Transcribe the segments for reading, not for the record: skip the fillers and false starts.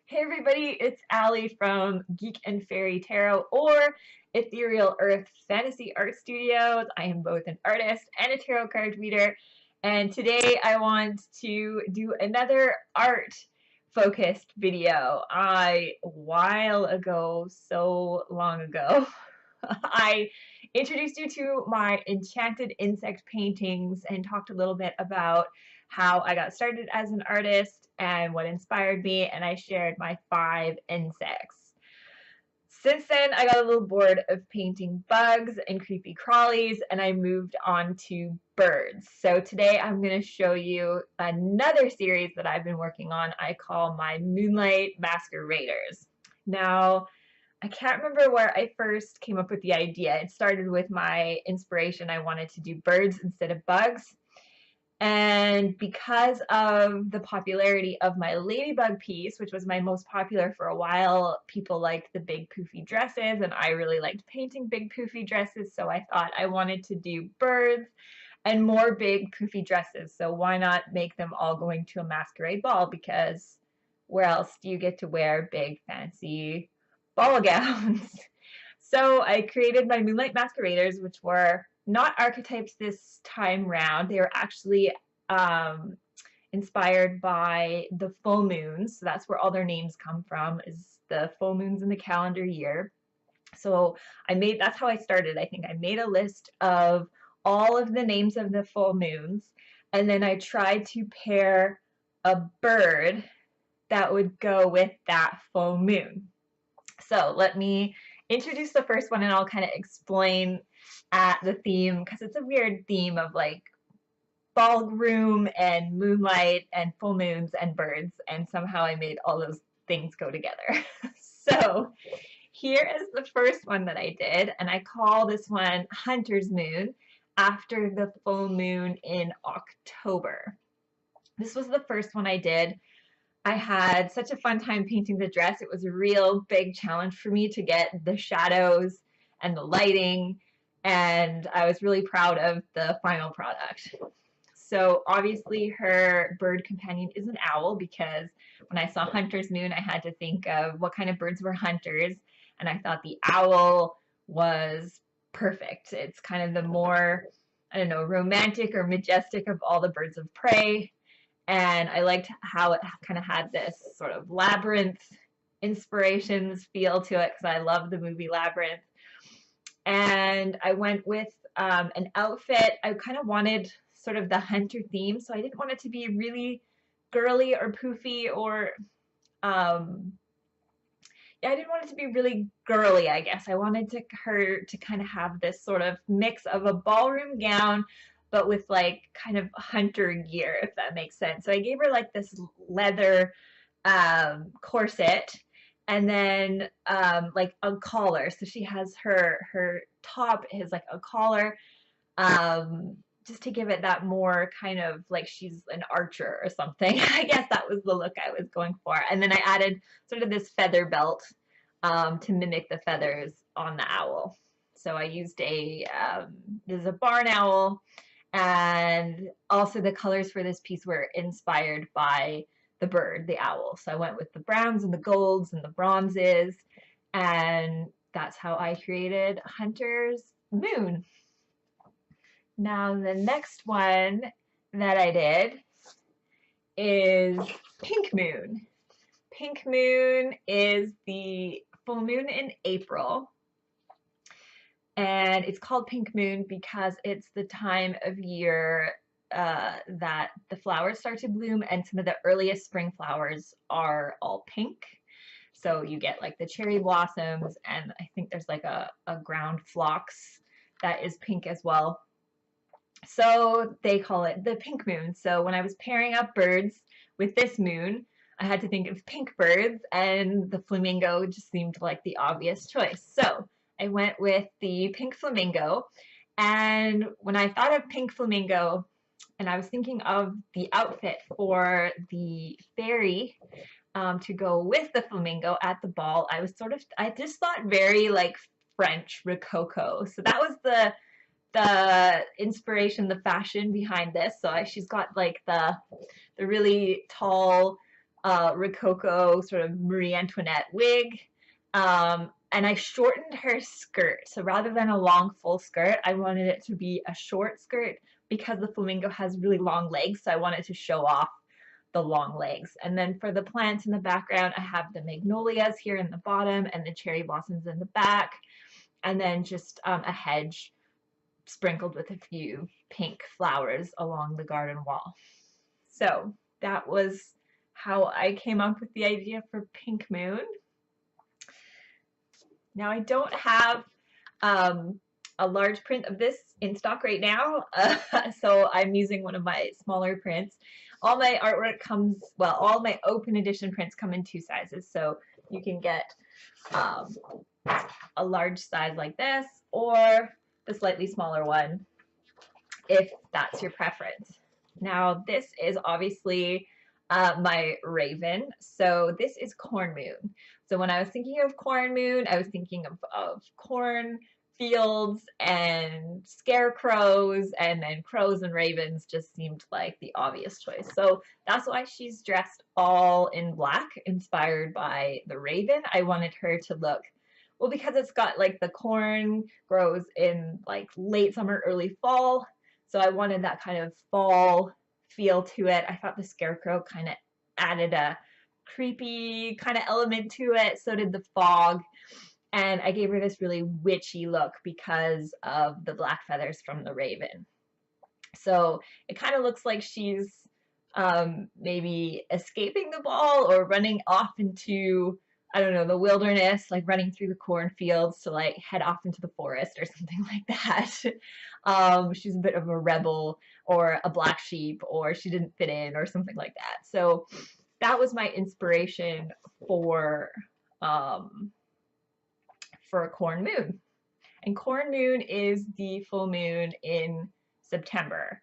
Hey everybody, it's Allie from Geek and Fairy Tarot or Ethereal Earth Fantasy Art Studios. I am both an artist and a tarot card reader, and today I want to do another art focused video. A while ago, so long ago, I introduced you to my enchanted insect paintings and talked a little bit about how I got started as an artist and what inspired me, and I shared my 5 insects. Since then, I got a little bored of painting bugs and creepy crawlies, and I moved on to birds. So today I'm going to show you another series that I've been working on. I call my Moonlight Masqueraders. Now, I can't remember where I first came up with the idea. It started with my inspiration. I wanted to do birds instead of bugs. And because of the popularity of my ladybug piece, which was my most popular for a while, people liked the big poofy dresses, and I really liked painting big poofy dresses, so I thought I wanted to do birds and more big poofy dresses. So why not make them all going to a masquerade ball? Because where else do you get to wear big fancy ball gowns? So I created my Moonlight Masqueraders, which were not archetypes this time round. They were actually inspired by the full moons. So that's where all their names come from, is the full moons in the calendar year. So that's how I started. I think I made a list of all of the names of the full moons, and then I tried to pair a bird that would go with that full moon. So let me introduce the first one, and I'll kind of explain the theme, because it's a weird theme of like ballroom and moonlight and full moons and birds, and somehow I made all those things go together. So here is the first one that I did, and I call this one Hunter's Moon, after the full moon in October. This was the first one I did. I had such a fun time painting the dress. It was a real big challenge for me to get the shadows and the lighting, and I was really proud of the final product. So obviously her bird companion is an owl, because when I saw Hunter's Moon, I had to think of what kind of birds were hunters, and I thought the owl was perfect. It's kind of the more, I don't know, romantic or majestic of all the birds of prey. And I liked how it kind of had this sort of labyrinth inspirations feel to it, because I love the movie Labyrinth. And I went with an outfit. I kind of wanted sort of the hunter theme, so I didn't want it to be really girly or poofy, or yeah, I didn't want it to be really girly, I guess. I wanted her to kind of have this sort of mix of a ballroom gown, but with like kind of hunter gear, if that makes sense. So I gave her like this leather corset, and then like a collar. So she has her top is like a collar, just to give it that more kind of like she's an archer or something. I guess that was the look I was going for. And then I added sort of this feather belt to mimic the feathers on the owl. So I used there's a barn owl, and also the colors for this piece were inspired by the bird, the owl. So I went with the browns and the golds and the bronzes, and that's how I created Hunter's Moon. Now the next one that I did is Pink Moon. Pink Moon is the full moon in April, and it's called Pink Moon because it's the time of year that the flowers start to bloom, and some of the earliest spring flowers are all pink. So you get like the cherry blossoms, and I think there's like a ground phlox that is pink as well. So they call it the pink moon. So when I was pairing up birds with this moon, I had to think of pink birds, and the flamingo just seemed like the obvious choice. So I went with the pink flamingo, and when I thought of pink flamingo, and I was thinking of the outfit for the Faerie to go with the flamingo at the ball, I just thought very like French Rococo. So that was the inspiration, the fashion behind this. So she's got like the really tall Rococo sort of Marie Antoinette wig. And I shortened her skirt. So rather than a long full skirt, I wanted it to be a short skirt because the flamingo has really long legs. So I wanted to show off the long legs. And then for the plants in the background, I have the magnolias here in the bottom and the cherry blossoms in the back. And then just a hedge sprinkled with a few pink flowers along the garden wall. So that was how I came up with the idea for Pink Moon. Now I don't have a large print of this in stock right now, so I'm using one of my smaller prints. All my artwork comes, well, all my open edition prints come in 2 sizes, so you can get a large size like this or the slightly smaller one if that's your preference. Now this is obviously my raven, so this is Corn Moon. So when I was thinking of Corn Moon, I was thinking of corn fields and scarecrows, and then crows and ravens just seemed like the obvious choice. So that's why she's dressed all in black, inspired by the raven. I wanted her to look, well, because it's got like the corn grows in like late summer, early fall. So I wanted that kind of fall feel to it. I thought the scarecrow kind of added a creepy kind of element to it. So did the fog. And I gave her this really witchy look because of the black feathers from the raven. So it kind of looks like she's maybe escaping the ball or running off into, I don't know, the wilderness, like running through the cornfields to like head off into the forest or something like that. She's a bit of a rebel or a black sheep, or she didn't fit in or something like that. So that was my inspiration for a Corn Moon. And Corn Moon is the full moon in September,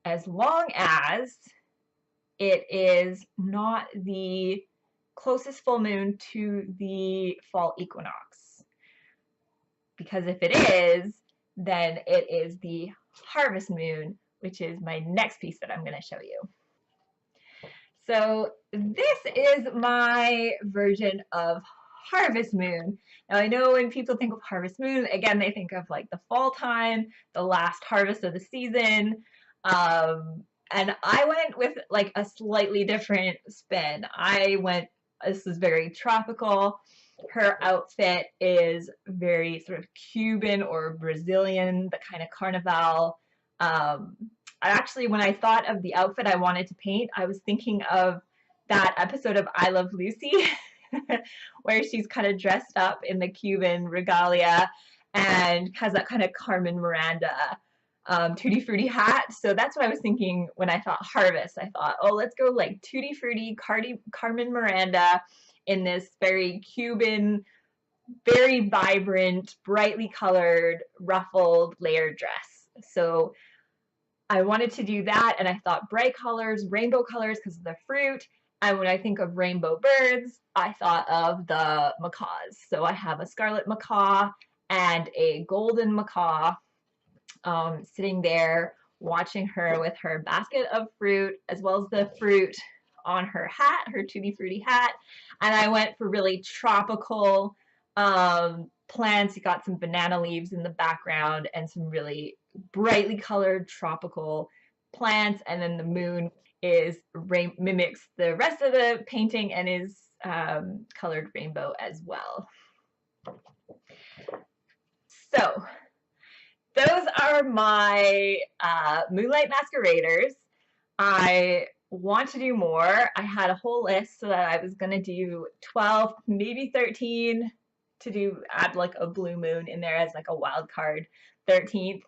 as long as it is not the closest full moon to the fall equinox. Because if it is, then it is the harvest moon, which is my next piece that I'm going to show you. So this is my version of harvest moon. Now I know when people think of harvest moon, again, they think of like the fall time, the last harvest of the season. And I went with like a slightly different spin. This is very tropical. Her outfit is very sort of Cuban or Brazilian, the kind of carnival. Actually, when I thought of the outfit I wanted to paint, I was thinking of that episode of I Love Lucy where she's kind of dressed up in the Cuban regalia and has that kind of Carmen Miranda Tutti Frutti hat. So that's what I was thinking when I thought harvest. I thought, oh, let's go like Tutti Frutti, Carmen Miranda in this very Cuban, very vibrant, brightly colored, ruffled, layered dress. So I wanted to do that, and I thought bright colors, rainbow colors because of the fruit. And when I think of rainbow birds, I thought of the macaws. So I have a scarlet macaw and a golden macaw sitting there watching her with her basket of fruit, as well as the fruit on her hat, her Tutti Frutti hat. And I went for really tropical plants. You got some banana leaves in the background and some really brightly colored tropical plants, and then the moon mimics the rest of the painting and is colored rainbow as well. So those are my Moonlight Masqueraders. I want to do more. I had a whole list so that I was going to do 12, maybe 13 to add like a blue moon in there as like a wild card 13th.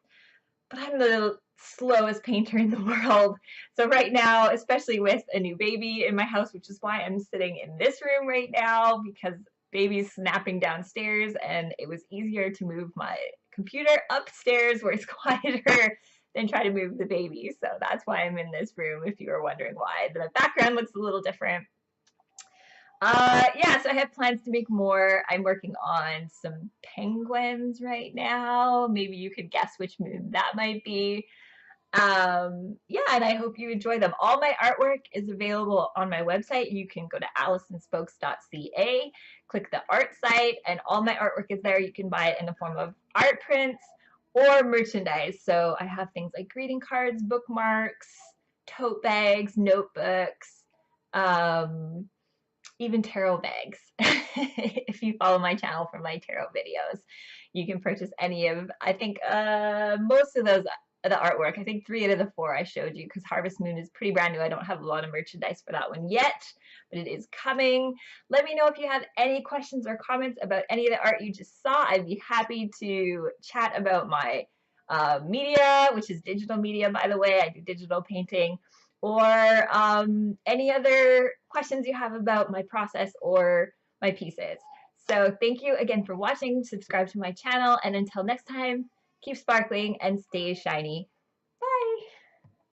But I'm the slowest painter in the world. So right now, especially with a new baby in my house, which is why I'm sitting in this room right now, because baby's snapping downstairs and it was easier to move my computer upstairs where it's quieter than try to move the baby. So that's why I'm in this room, if you were wondering why. The background looks a little different. Yeah, so I have plans to make more. I'm working on some penguins right now. Maybe you could guess which moon that might be. Yeah, and I hope you enjoy them. All my artwork is available on my website. You can go to alisonspokes.ca, click the art site, and all my artwork is there. You can buy it in the form of art prints or merchandise. So I have things like greeting cards, bookmarks, tote bags, notebooks, um, even tarot bags. If you follow my channel for my tarot videos, you can purchase any of, I think, most of those, the artwork. I think 3 out of the 4 I showed you, because Harvest Moon is pretty brand new. I don't have a lot of merchandise for that one yet, but it is coming. Let me know if you have any questions or comments about any of the art you just saw. I'd be happy to chat about my media, which is digital media, by the way. I do digital painting, or any other questions you have about my process or my pieces. So thank you again for watching. Subscribe to my channel, and until next time, keep sparkling and stay shiny.